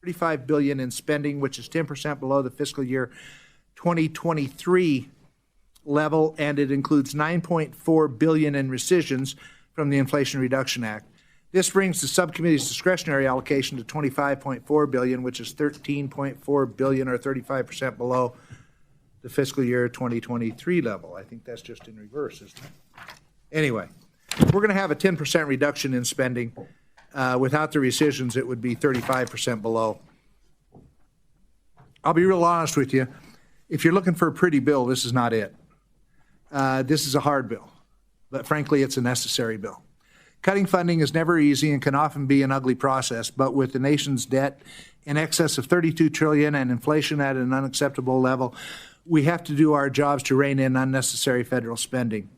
$35 billion in spending, which is 10% below the fiscal year 2023 level, and it includes $9.4 billion in rescissions from the Inflation Reduction Act. This brings the subcommittee's discretionary allocation to $25.4 billion, which is $13.4 billion or 35% below the fiscal year 2023 level. I think that's just in reverse, isn't it? Anyway, we're going to have a 10% reduction in spending. Without the rescissions, it would be 35% below. I'll be real honest with you. If you're looking for a pretty bill, this is not it. This is a hard bill, but frankly, it's a necessary bill. Cutting funding is never easy and can often be an ugly process, but with the nation's debt in excess of $32 trillion and inflation at an unacceptable level, we have to do our jobs to rein in unnecessary federal spending.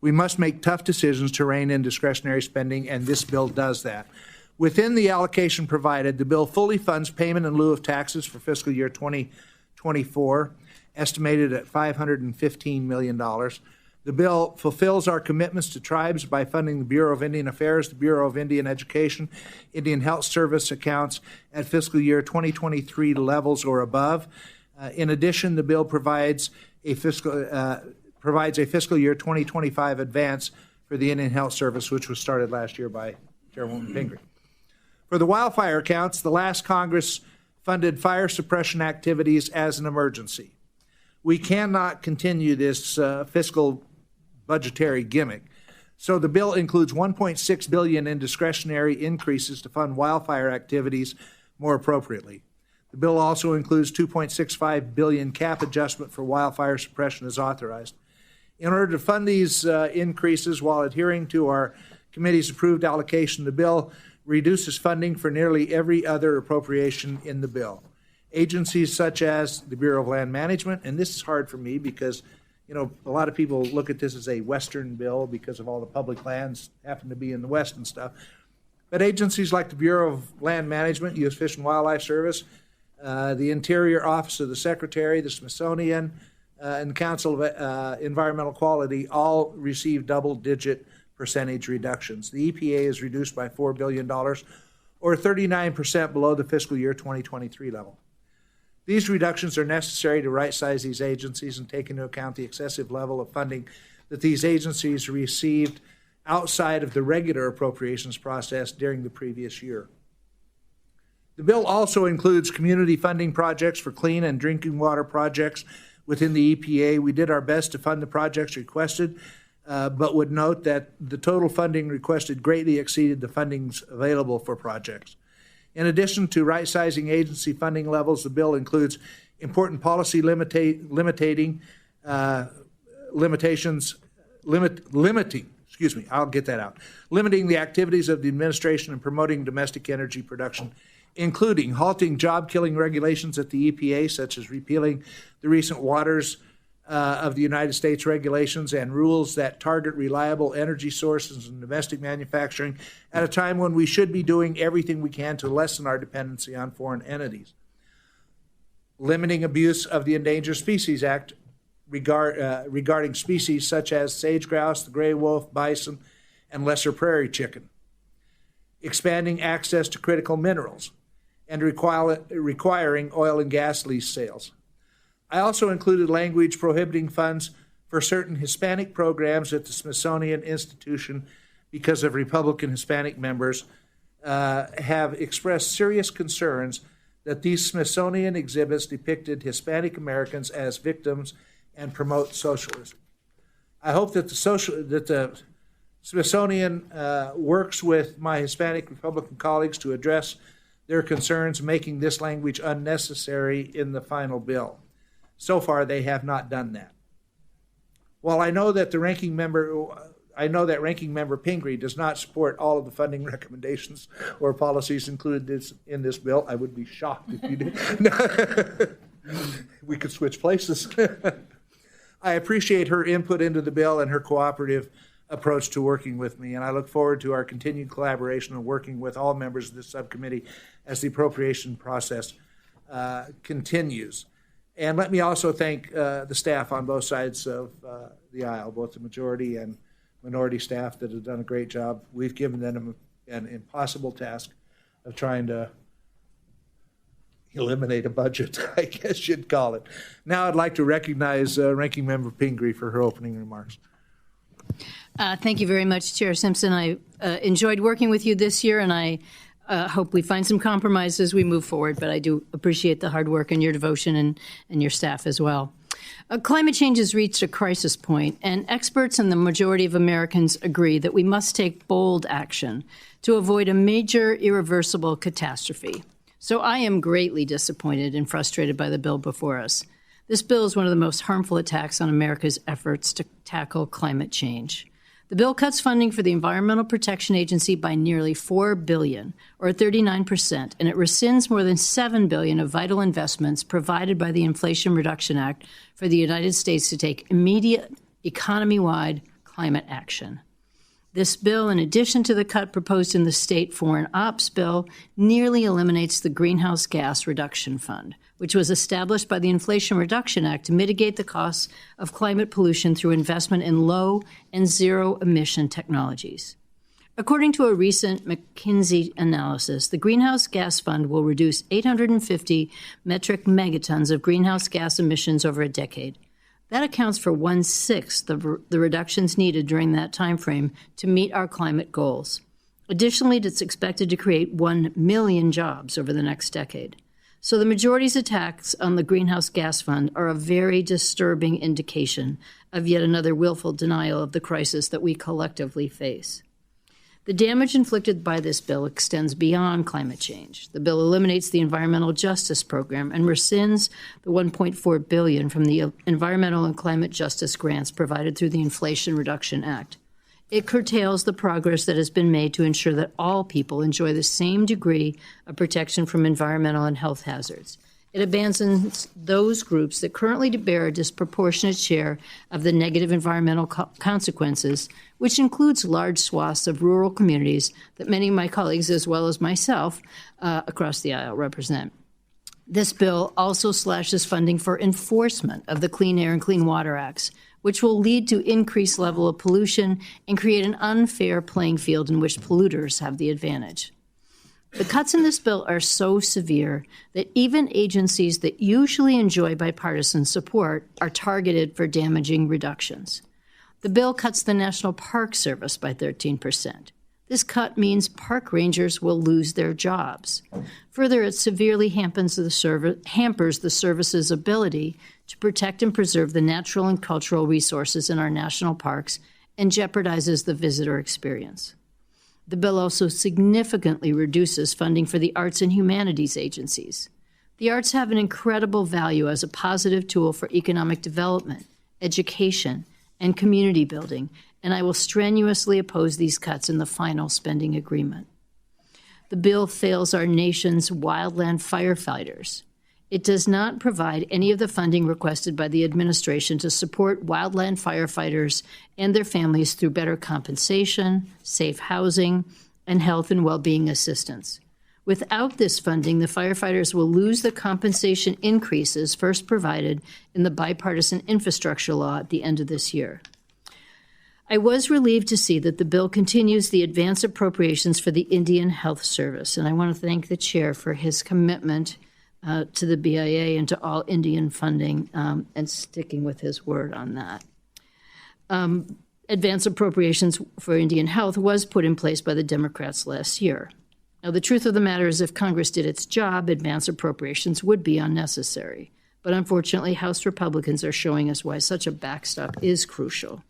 We must make tough decisions to rein in discretionary spending, and this bill does that. Within the allocation provided, the bill fully funds payment in lieu of taxes for fiscal year 2024, estimated at $515 million. The bill fulfills our commitments to tribes by funding the Bureau of Indian Affairs, the Bureau of Indian Education, Indian Health Service accounts at fiscal year 2023 levels or above. In addition, the bill provides a fiscal year 2025 advance for the Indian Health Service, which was started last year by Chairwoman Pingree. For the wildfire accounts, the last Congress funded fire suppression activities as an emergency. We cannot continue this fiscal budgetary gimmick. So the bill includes $1.6 billion in discretionary increases to fund wildfire activities more appropriately. The bill also includes $2.65 billion cap adjustment for wildfire suppression as authorized. In order to fund these increases while adhering to our committee's approved allocation, the bill reduces funding for nearly every other appropriation in the bill. Agencies such as the Bureau of Land Management, and this is hard for me because, you know, a lot of people look at this as a Western bill because of all the public lands happen to be in the West and stuff. But agencies like the Bureau of Land Management, U.S. Fish and Wildlife Service, the Interior Office of the Secretary, the Smithsonian, and the Council of Environmental Quality all receive double-digit percentage reductions. The EPA is reduced by $4 billion, or 39% below the fiscal year 2023 level. These reductions are necessary to right-size these agencies and take into account the excessive level of funding that these agencies received outside of the regular appropriations process during the previous year. The bill also includes community funding projects for clean and drinking water projects within the EPA. We did our best to fund the projects requested, but would note that the total funding requested greatly exceeded the fundings available for projects. In addition to right-sizing agency funding levels, the bill includes important policy limiting the activities of the administration and promoting domestic energy production, including halting job-killing regulations at the EPA, such as repealing the recent Waters of the United States regulations and rules that target reliable energy sources and domestic manufacturing at a time when we should be doing everything we can to lessen our dependency on foreign entities. Limiting abuse of the Endangered Species Act regarding species such as sage grouse, the gray wolf, bison, and lesser prairie chicken. Expanding access to critical minerals and requiring oil and gas lease sales. I also included language prohibiting funds for certain Hispanic programs at the Smithsonian Institution because of Republican Hispanic members have expressed serious concerns that these Smithsonian exhibits depicted Hispanic Americans as victims and promote socialism. I hope that the Smithsonian works with my Hispanic Republican colleagues to address their concerns, making this language unnecessary in the final bill. So far, they have not done that. While I know that ranking member Pingree does not support all of the funding recommendations or policies included in this bill, I would be shocked if you did. We could switch places. I appreciate her input into the bill and her cooperative approach to working with me, and I look forward to our continued collaboration and working with all members of this subcommittee as the appropriation process continues. And let me also thank the staff on both sides of the aisle, both the majority and minority staff that have done a great job. We've given them an impossible task of trying to eliminate a budget, I guess you'd call it. Now I'd like to recognize Ranking Member Pingree for her opening remarks. Thank you very much, Chair Simpson. I enjoyed working with you this year, and I hope we find some compromise as we move forward, but I do appreciate the hard work and your devotion and your staff as well. Climate change has reached a crisis point, and experts and the majority of Americans agree that we must take bold action to avoid a major irreversible catastrophe. So I am greatly disappointed and frustrated by the bill before us. This bill is one of the most harmful attacks on America's efforts to tackle climate change. The bill cuts funding for the Environmental Protection Agency by nearly $4 billion, or 39%, and it rescinds more than $7 billion of vital investments provided by the Inflation Reduction Act for the United States to take immediate, economy-wide climate action. This bill, in addition to the cut proposed in the state foreign ops bill, nearly eliminates the Greenhouse Gas Reduction Fund, which was established by the Inflation Reduction Act to mitigate the costs of climate pollution through investment in low and zero-emission technologies. According to a recent McKinsey analysis, the Greenhouse Gas Fund will reduce 850 metric megatons of greenhouse gas emissions over a decade. That accounts for 1/6 of the reductions needed during that time frame to meet our climate goals. Additionally, it's expected to create 1 million jobs over the next decade. So the majority's attacks on the Greenhouse Gas Fund are a very disturbing indication of yet another willful denial of the crisis that we collectively face. The damage inflicted by this bill extends beyond climate change. The bill eliminates the Environmental Justice Program and rescinds the $1.4 billion from the environmental and climate justice grants provided through the Inflation Reduction Act. It curtails the progress that has been made to ensure that all people enjoy the same degree of protection from environmental and health hazards. It abandons those groups that currently bear a disproportionate share of the negative environmental consequences, which includes large swaths of rural communities that many of my colleagues, as well as myself, across the aisle represent. This bill also slashes funding for enforcement of the Clean Air and Clean Water Acts, which will lead to increased level of pollution and create an unfair playing field in which polluters have the advantage. The cuts in this bill are so severe that even agencies that usually enjoy bipartisan support are targeted for damaging reductions. The bill cuts the National Park Service by 13%. This cut means park rangers will lose their jobs. Further, it severely hampers the service's ability to protect and preserve the natural and cultural resources in our national parks and jeopardizes the visitor experience. The bill also significantly reduces funding for the arts and humanities agencies. The arts have an incredible value as a positive tool for economic development, education, and community building, and I will strenuously oppose these cuts in the final spending agreement. The bill fails our nation's wildland firefighters. It does not provide any of the funding requested by the administration to support wildland firefighters and their families through better compensation, safe housing, and health and well-being assistance. Without this funding, the firefighters will lose the compensation increases first provided in the bipartisan infrastructure law at the end of this year. I was relieved to see that the bill continues the advance appropriations for the Indian Health Service, and I want to thank the chair for his commitment to the BIA and to all Indian funding and sticking with his word on that. Advance appropriations for Indian health was put in place by the Democrats last year. Now, the truth of the matter is if Congress did its job, advance appropriations would be unnecessary. But unfortunately, House Republicans are showing us why such a backstop is crucial.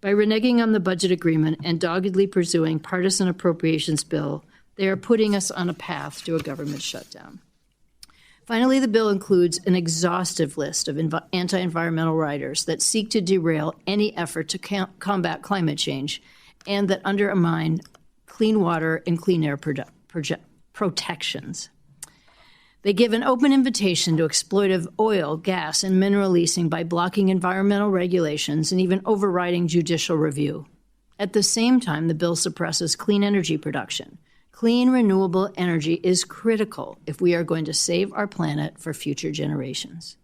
By reneging on the budget agreement and doggedly pursuing partisan appropriations bill, they are putting us on a path to a government shutdown. Finally, the bill includes an exhaustive list of anti-environmental riders that seek to derail any effort to combat climate change and that undermine clean water and clean air protections. They give an open invitation to exploitive oil, gas, and mineral leasing by blocking environmental regulations and even overriding judicial review. At the same time, the bill suppresses clean energy production. Clean, renewable energy is critical if we are going to save our planet for future generations.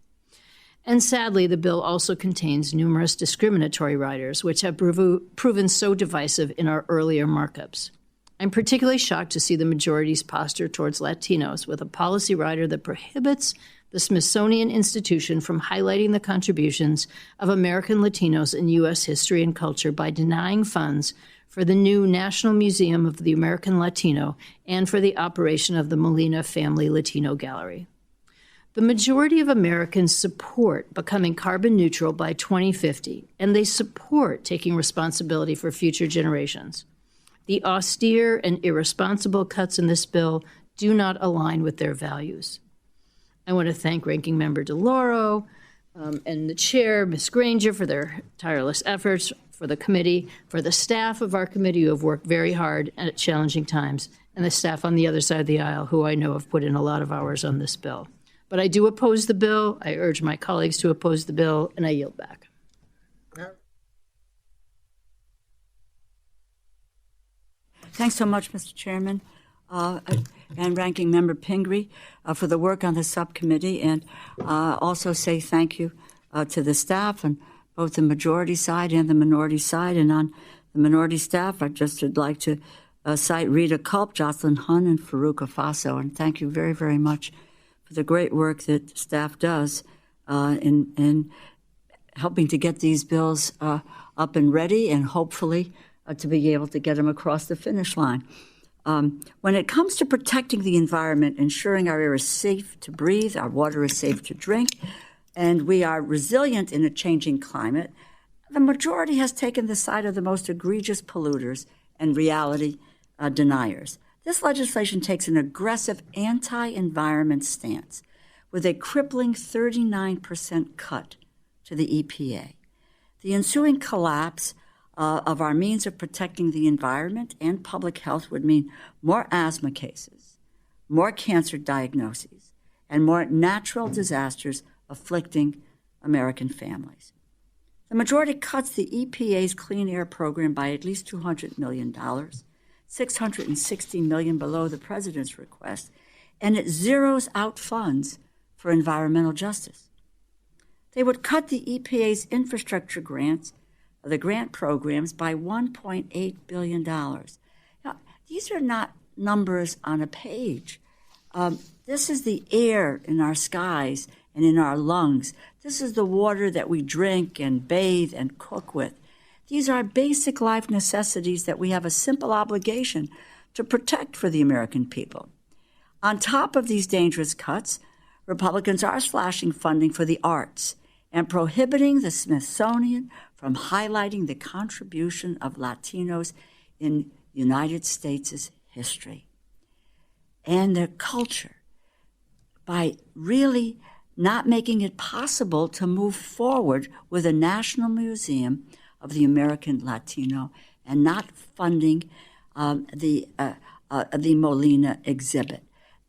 And sadly, the bill also contains numerous discriminatory riders, which have proven so divisive in our earlier markups. I'm particularly shocked to see the majority's posture towards Latinos with a policy rider that prohibits the Smithsonian Institution from highlighting the contributions of American Latinos in U.S. history and culture by denying funds for the new National Museum of the American Latino and for the operation of the Molina Family Latino Gallery. The majority of Americans support becoming carbon neutral by 2050, and they support taking responsibility for future generations. The austere and irresponsible cuts in this bill do not align with their values. I want to thank Ranking Member DeLauro and the Chair, Ms. Granger, for their tireless efforts, for the committee, for the staff of our committee who have worked very hard at challenging times, and the staff on the other side of the aisle who I know have put in a lot of hours on this bill. But I do oppose the bill. I urge my colleagues to oppose the bill, and I yield back. Thanks so much, Mr. Chairman, and Ranking Member Pingree for the work on the subcommittee, and also say thank you to the staff on both the majority side and the minority side. And on the minority staff, I just would like to cite Rita Culp, Jocelyn Hun, and Faruqa Faso, and thank you very, very much for the great work that staff does in helping to get these bills up and ready, and hopefully to be able to get them across the finish line. When it comes to protecting the environment, ensuring our air is safe to breathe, our water is safe to drink, and we are resilient in a changing climate, the majority has taken the side of the most egregious polluters and reality deniers. This legislation takes an aggressive anti-environment stance with a crippling 39% cut to the EPA. The ensuing collapse of our means of protecting the environment and public health would mean more asthma cases, more cancer diagnoses, and more natural disasters afflicting American families. The majority cuts the EPA's Clean Air program by at least $200 million, $660 million below the president's request, and it zeroes out funds for environmental justice. They would cut the EPA's infrastructure grants, the grant programs, by $1.8 billion. Now, these are not numbers on a page. This is the air in our skies and in our lungs. This is the water that we drink and bathe and cook with. These are basic life necessities that we have a simple obligation to protect for the American people. On top of these dangerous cuts, Republicans are slashing funding for the arts and prohibiting the Smithsonian from highlighting the contribution of Latinos in the United States' history and their culture by really not making it possible to move forward with a National Museum of the American Latino and not funding the Molina exhibit.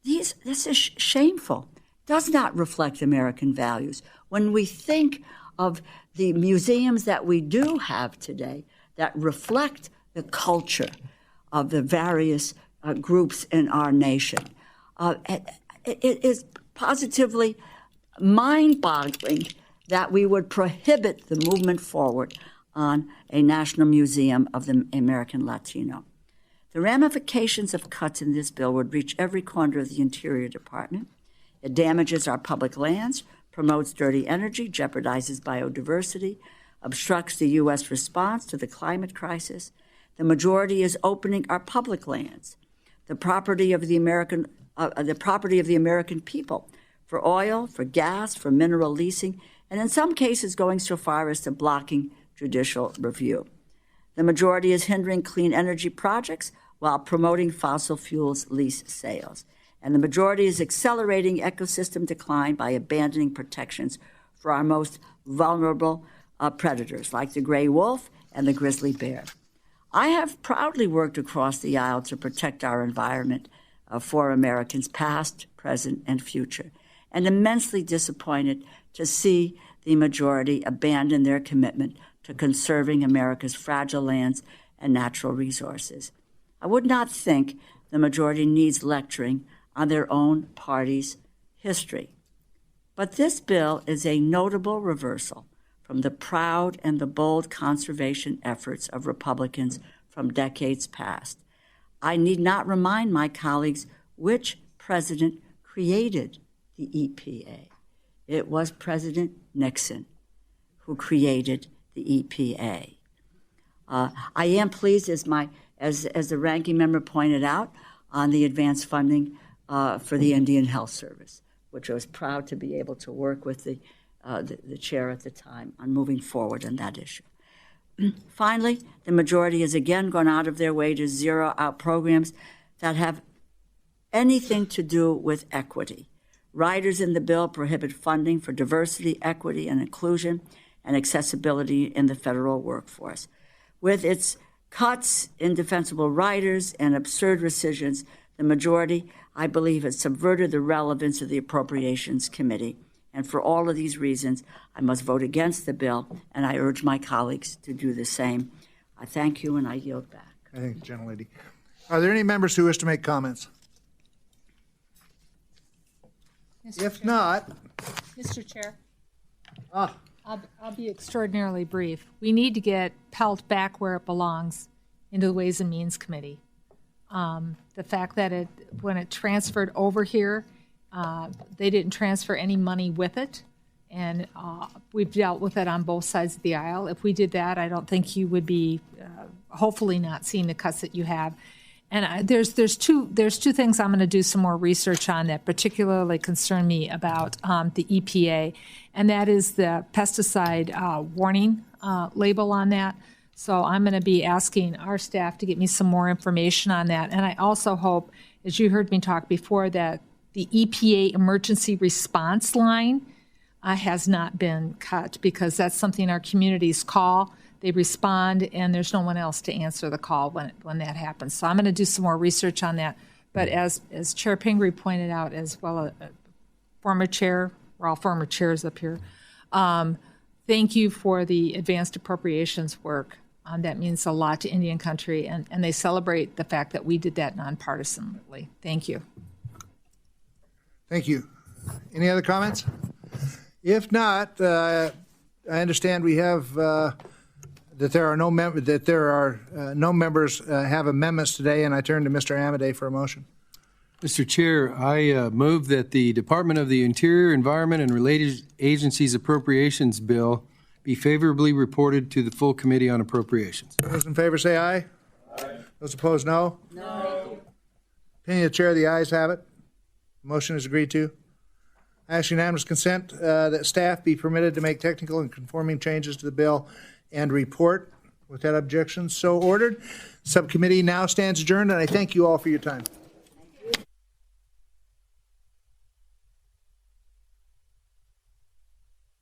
This is shameful. Does not reflect American values. When we think of the museums that we do have today that reflect the culture of the various groups in our nation, it is positively mind-boggling that we would prohibit the movement forward on a National Museum of the American Latino. The ramifications of cuts in this bill would reach every corner of the Interior Department. It damages our public lands, promotes dirty energy, jeopardizes biodiversity, obstructs the U.S. response to the climate crisis. The majority is opening our public lands, the property of the American people, for oil, for gas, for mineral leasing, and in some cases going so far as to blocking judicial review. The majority is hindering clean energy projects while promoting fossil fuels lease sales. And the majority is accelerating ecosystem decline by abandoning protections for our most vulnerable predators, like the gray wolf and the grizzly bear. I have proudly worked across the aisle to protect our environment for Americans past, present, and future, and immensely disappointed to see the majority abandon their commitment to conserving America's fragile lands and natural resources. I would not think the majority needs lecturing on their own party's history. But this bill is a notable reversal from the proud and the bold conservation efforts of Republicans from decades past. I need not remind my colleagues which president created the EPA. It was President Nixon who created the EPA. I am pleased, as the ranking member pointed out, on the advanced funding for the Indian Health Service, which I was proud to be able to work with the chair at the time on moving forward on that issue. Finally, the majority has again gone out of their way to zero out programs that have anything to do with equity. Riders in the bill prohibit funding for diversity, equity, and inclusion and accessibility in the federal workforce. With its cuts, indefensible riders, and absurd rescissions, the majority, I believe, has subverted the relevance of the Appropriations Committee. And for all of these reasons, I must vote against the bill, and I urge my colleagues to do the same. I thank you, and I yield back. Thank you, gentlelady. Are there any members who wish to make comments? If not... Mr. Chair, I'll be extraordinarily brief. We need to get Pelt back where it belongs, into the Ways and Means Committee. The fact that when it transferred over here, they didn't transfer any money with it, and we've dealt with it on both sides of the aisle. If we did that, I don't think you would be hopefully not seeing the cuts that you have. And there's two things I'm going to do some more research on that particularly concern me about the EPA, and that is the pesticide warning label on that. So I'm going to be asking our staff to get me some more information on that. And I also hope, as you heard me talk before, that the EPA emergency response line has not been cut, because that's something our communities call. They respond, and there's no one else to answer the call when that happens. So I'm going to do some more research on that. But as Chair Pingree pointed out, as well as former chair, we're all former chairs up here, thank you for the advanced appropriations work. That means a lot to Indian country, and they celebrate the fact that we did that nonpartisanly. Thank you. Thank you. Any other comments? If not, I understand we have that there are no members have amendments today, and I turn to Mr. Amadei for a motion. Mr. Chair, I move that the Department of the Interior, Environment, and Related Agencies Appropriations Bill be favorably reported to the full Committee on Appropriations. Those in favor say aye. Aye. Those opposed, no. No. Opinion of the chair, the ayes have it. Motion is agreed to. I ask unanimous consent that staff be permitted to make technical and conforming changes to the bill and report. With that objection, so ordered. Subcommittee now stands adjourned, and I thank you all for your time.